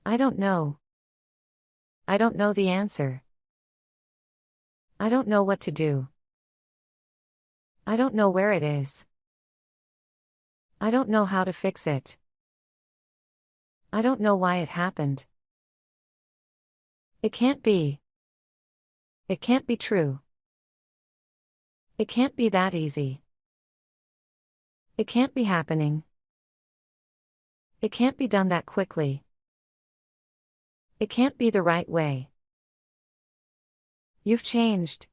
I don't know. I don't know the answer. I don't know what to do. I don't know where it is. I don't know how to fix it. I don't know why it happened. It can't be. It can't be true. It can't be that easy. It can't be happening. It can't be done that quickly. It can't be the right way. You've changed.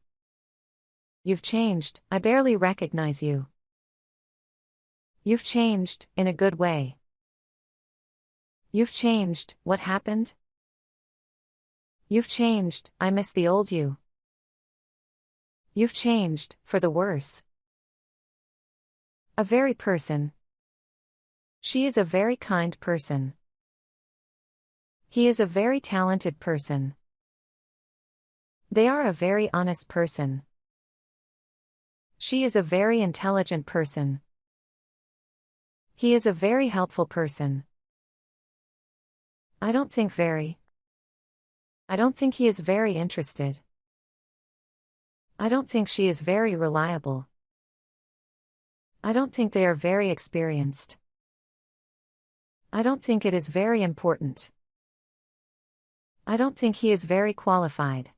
You've changed, I barely recognize you. You've changed, in a good way. You've changed, what happened? You've changed, I miss the old you. You've changed, for the worse. A very person. She is a very kind person. He is a very talented person. They are a very honest person. She is a very intelligent person. He is a very helpful person. I don't think very. I don't think he is very interested. I don't think she is very reliable. I don't think they are very experienced. I don't think it is very important. I don't think he is very qualified.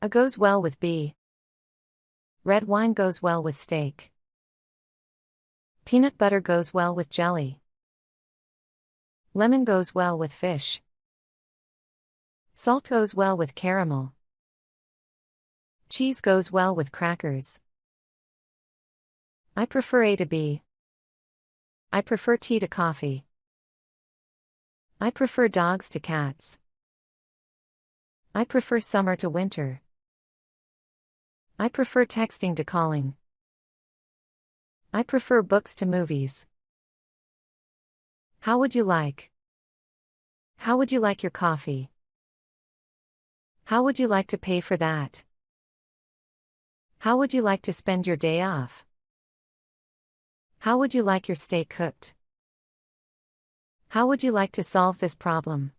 A goes well with B. Red wine goes well with steak. Peanut butter goes well with jelly. Lemon goes well with fish. Salt goes well with caramel. Cheese goes well with crackers. I prefer A to B. I prefer tea to coffee. I prefer dogs to cats. I prefer summer to winter. I prefer texting to calling. I prefer books to movies. How would you like? How would you like your coffee? How would you like to pay for that? How would you like to spend your day off? How would you like your steak cooked? How would you like to solve this problem?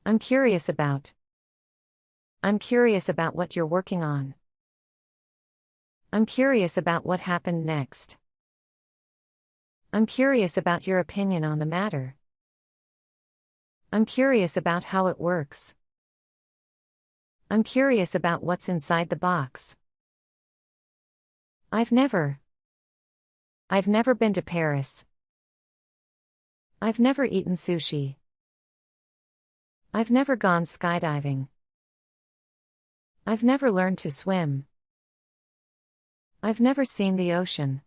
I'm curious about. I'm curious about what you're working on. I'm curious about what happened next. I'm curious about your opinion on the matter. I'm curious about how it works. I'm curious about what's inside the box. I've never been to Paris. I've never eaten sushi. I've never gone skydiving. I've never learned to swim. I've never seen the ocean.